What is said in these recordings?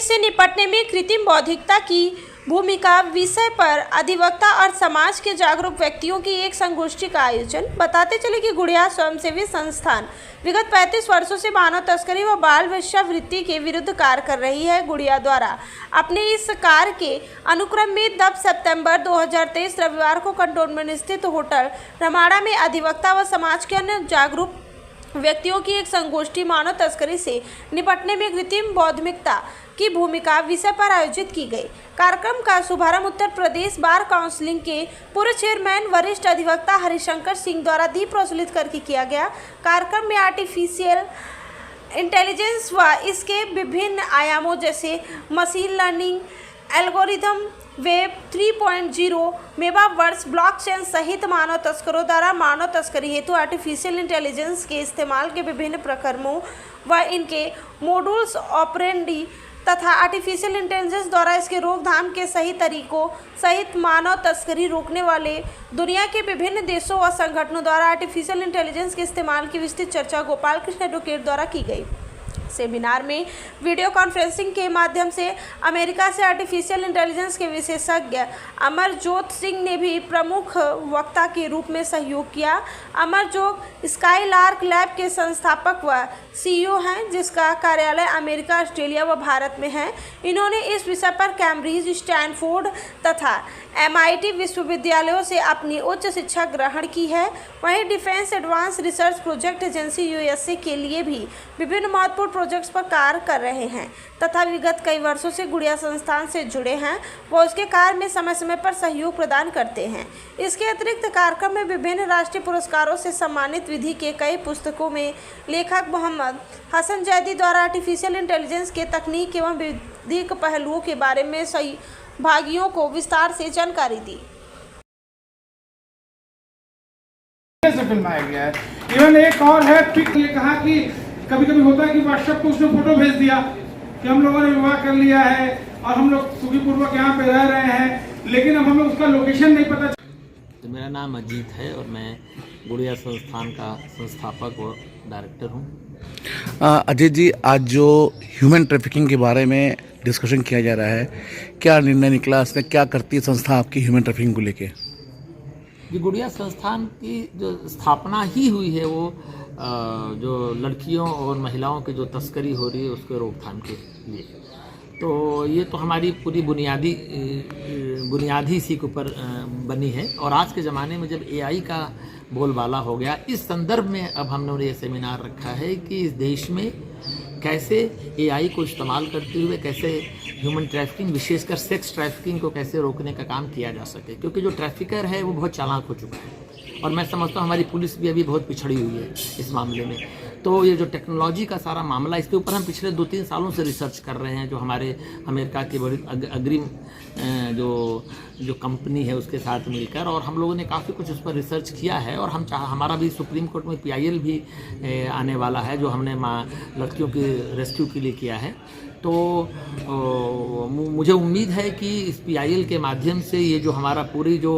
से निपटने में कृत्रिम बौद्धिकता की भूमिका विषय पर अधिवक्ता और समाज के जागरूक व्यक्तियों की एक संगोष्ठी का आयोजन। बताते चले कि गुड़िया स्वयंसेवी संस्थान विगत 35 वर्षों से मानव तस्करी व बाल वेश्यावृत्ति के विरुद्ध कार्य कर रही है। गुड़िया द्वारा अपने इस कार्य के अनुक्रम में 10 सितंबर 2023 रविवार को कंटोनमेंट स्थित होटल रमाड़ा में अधिवक्ता व समाज के अन्य जागरूक व्यक्तियों की एक संगोष्ठी मानव तस्करी से निपटने में कृत्रिम बौद्धिकता की भूमिका विषय पर आयोजित की गई। कार्यक्रम का शुभारंभ उत्तर प्रदेश बार काउंसिल के पूर्व चेयरमैन वरिष्ठ अधिवक्ता हरिशंकर सिंह द्वारा दीप प्रज्वलित करके किया गया। कार्यक्रम में आर्टिफिशियल इंटेलिजेंस व इसके विभिन्न आयामों जैसे machine learning, algorithm, web 3.0, metaverse, blockchain सहित मानव तस्करों द्वारा मानव तस्करी हेतु आर्टिफिशियल इंटेलिजेंस के इस्तेमाल के विभिन्न प्रकरणों व इनके मोडुल्स ऑपरेंडी तथा आर्टिफिशियल इंटेलिजेंस द्वारा इसके रोकथाम के सही तरीकों सहित मानव तस्करी रोकने वाले दुनिया के विभिन्न देशों व संगठनों द्वारा आर्टिफिशियल इंटेलिजेंस के इस्तेमाल की विस्तृत चर्चा गोपाल कृष्ण एडवोकेट द्वारा की गई। सेमिनार में वीडियो कॉन्फ्रेंसिंग के माध्यम से अमेरिका से आर्टिफिशियल इंटेलिजेंस के विशेषज्ञ अमरजोत सिंह ने भी प्रमुख वक्ता के रूप में सहयोग किया। अमरजोत स्काईलार्क लैब के संस्थापक व CEO हैं, जिसका कार्यालय अमेरिका, ऑस्ट्रेलिया व भारत में है। इन्होंने इस विषय पर कैम्ब्रिज, स्टैनफोर्ड तथा MIT विश्वविद्यालयों से अपनी उच्च शिक्षा ग्रहण की है। वहीं defence advance research project agency USA के लिए भी विभिन्न महत्वपूर्ण प्रोजेक्ट्स पर कार्य कर रहे हैं तथा विगत कई वर्षों से गुड़िया संस्थान से जुड़े हैं व उसके कार्य में समय समय पर सहयोग प्रदान करते हैं। इसके अतिरिक्त कार्यक्रम में विभिन्न राष्ट्रीय पुरस्कारों से सम्मानित विधि के कई पुस्तकों में लेखक मोहम्मद हसन जैदी द्वारा आर्टिफिशियल इंटेलिजेंस के तकनीक एवं विधिक पहलुओं के बारे में सहभागियों को विस्तार से जानकारी दी। से फिल्माया गया है। इवन एक और है पिक, ये कहा कि कभी कभी होता है कि व्हाट्सएप को उसने फोटो भेज दिया कि हम लोगों ने विवाह कर लिया है और हम लोग सुखीपूर्वक यहाँ पे रह रहे हैं, लेकिन अब हमें उसका लोकेशन नहीं पता। तो मेरा नाम अजीत है और मैं गुड़िया संस्थान का संस्थापक और डायरेक्टर हूँ। अजीत जी, आज जो ह्यूमन ट्रैफिकिंग के बारे में डिस्कशन किया जा रहा है, क्या निर्णय निकला, इसमें क्या करती है संस्था आपकी ह्यूमन ट्रैफिकिंग को लेके? ये गुड़िया संस्थान की जो स्थापना ही हुई है वो जो लड़कियों और महिलाओं की जो तस्करी हो रही है उसके रोकथाम के लिए। तो ये तो हमारी पूरी बुनियादी इसी के ऊपर बनी है। और आज के ज़माने में जब AI का बोलबाला हो गया, इस संदर्भ में अब हमने ये सेमिनार रखा है कि इस देश में कैसे AI को इस्तेमाल करते हुए कैसे ह्यूमन ट्रैफिकिंग, विशेषकर सेक्स ट्रैफिकिंग को कैसे रोकने का काम किया जा सके, क्योंकि जो ट्रैफिकर है वो बहुत चालाक हो चुका है और मैं समझता हूँ हमारी पुलिस भी अभी बहुत पिछड़ी हुई है इस मामले में। तो ये जो टेक्नोलॉजी का सारा मामला, इसके ऊपर हम पिछले 2-3 सालों से रिसर्च कर रहे हैं, जो हमारे अमेरिका की बड़ी अग्रिम जो कंपनी है उसके साथ मिलकर, और हम लोगों ने काफ़ी कुछ उस पर रिसर्च किया है। और हमारा भी सुप्रीम कोर्ट में PIL भी आने वाला है, जो हमने लड़कियों की रेस्क्यू के लिए किया है। तो मुझे उम्मीद है कि इस PIL के माध्यम से ये जो हमारा पूरी जो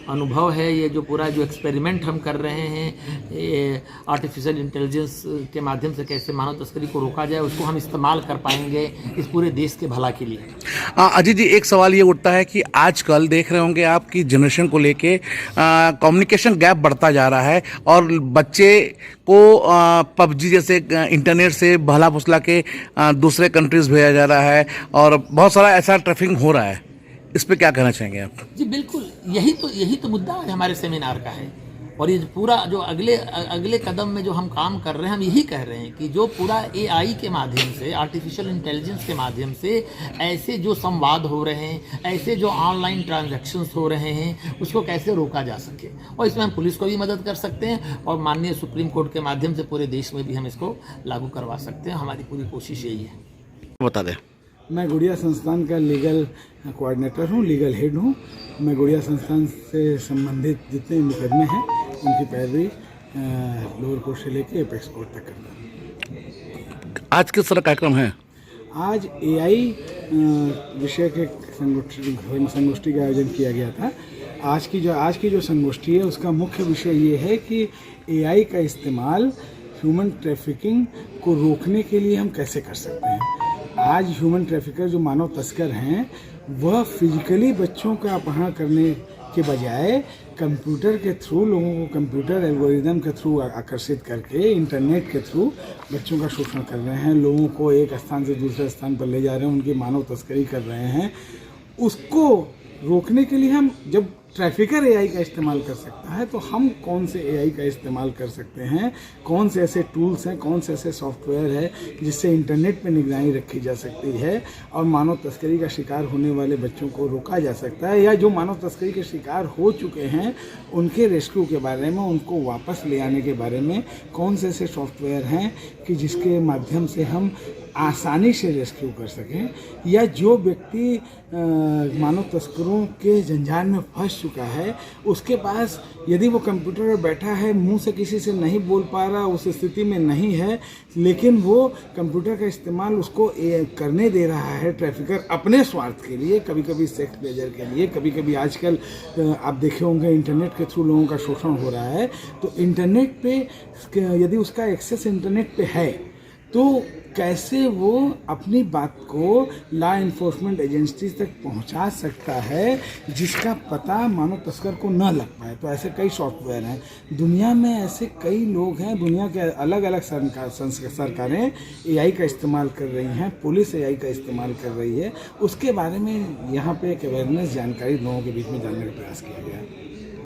अनुभव है, ये जो पूरा जो एक्सपेरिमेंट हम कर रहे हैं आर्टिफिशियल इंटेलिजेंस के माध्यम से कैसे मानव तस्करी को रोका जाए, उसको हम इस्तेमाल कर पाएंगे इस पूरे देश के भला के लिए। अजीत जी, एक सवाल ये उठता है कि आजकल देख रहे होंगे आपकी जनरेशन को लेके कम्युनिकेशन गैप बढ़ता जा रहा है और बच्चे को PUBG जैसे इंटरनेट से भला फुसला के दूसरे कंट्रीज भेजा जा रहा है और बहुत सारा ऐसा ट्रैफिकिंग हो रहा है। इस पे क्या कहना चाहेंगे आप? जी बिल्कुल, यही तो मुद्दा हमारे सेमिनार का है। और ये पूरा जो अगले कदम में जो हम काम कर रहे हैं, हम यही कह रहे हैं कि जो पूरा AI के माध्यम से, आर्टिफिशियल इंटेलिजेंस के माध्यम से ऐसे जो संवाद हो रहे हैं, ऐसे जो ऑनलाइन ट्रांजैक्शंस हो रहे हैं, उसको कैसे रोका जा सके। और इसमें हम पुलिस को भी मदद कर सकते हैं और माननीय सुप्रीम कोर्ट के माध्यम से पूरे देश में भी हम इसको लागू करवा सकते हैं। हमारी पूरी कोशिश यही है। बता दें। मैं गुड़िया संस्थान का लीगल कोऑर्डिनेटर हूँ, लीगल हेड हूँ। मैं गुड़िया संस्थान से संबंधित जितने मुकदमे हैं उनकी पैरवी लोअर कोर्ट से लेकर एपेक्स कोर्ट तक करता हूँ। आज किस तरह कार्यक्रम है? आज AI विषय के संगोष्ठी का आयोजन किया गया था। आज की जो संगोष्ठी है उसका मुख्य विषय ये है कि AI का इस्तेमाल ह्यूमन ट्रैफिकिंग को रोकने के लिए हम कैसे कर सकते हैं। आज ह्यूमन ट्रैफिकर जो मानव तस्कर हैं वह फिजिकली बच्चों का अपहरण करने के बजाय कंप्यूटर के थ्रू लोगों को कंप्यूटर एल्गोरिदम के थ्रू आकर्षित करके इंटरनेट के थ्रू बच्चों का शोषण कर रहे हैं, लोगों को एक स्थान से दूसरे स्थान पर ले जा रहे हैं, उनकी मानव तस्करी कर रहे हैं। उसको रोकने के लिए हम जब ट्रैफिकर एआई का इस्तेमाल कर सकता है तो हम कौन से एआई का इस्तेमाल कर सकते हैं, कौन से ऐसे टूल्स हैं, कौन से ऐसे सॉफ्टवेयर है जिससे इंटरनेट पे निगरानी रखी जा सकती है और मानव तस्करी का शिकार होने वाले बच्चों को रोका जा सकता है, या जो मानव तस्करी के शिकार हो चुके हैं उनके रेस्क्यू के बारे में, उनको वापस ले आने के बारे में कौन से ऐसे सॉफ्टवेयर हैं कि जिसके माध्यम से हम आसानी से रेस्क्यू कर सकें, या जो व्यक्ति मानव तस्करों के जंजाल में फंस चुका है उसके पास यदि वो कंप्यूटर पर बैठा है, मुंह से किसी से नहीं बोल पा रहा, उस स्थिति में नहीं है, लेकिन वो कंप्यूटर का इस्तेमाल उसको करने दे रहा है ट्रैफिकर अपने स्वार्थ के लिए, कभी कभी सेक्स प्लेजर के लिए, कभी कभी आजकल आप देखे होंगे इंटरनेट के थ्रू लोगों का शोषण हो रहा है। तो इंटरनेट पे यदि उसका एक्सेस इंटरनेट पे है तो कैसे वो अपनी बात को लॉ इन्फोर्समेंट एजेंसीज तक पहुंचा सकता है जिसका पता मानव तस्कर को न लग पाए। तो ऐसे कई सॉफ्टवेयर हैं दुनिया में, ऐसे कई लोग हैं, दुनिया के अलग अलग सरकारें एआई का इस्तेमाल कर रही हैं, पुलिस एआई का इस्तेमाल कर रही है। उसके बारे में यहाँ पे एक अवेयरनेस जानकारी लोगों के बीच में जानने का प्रयास किया गया है।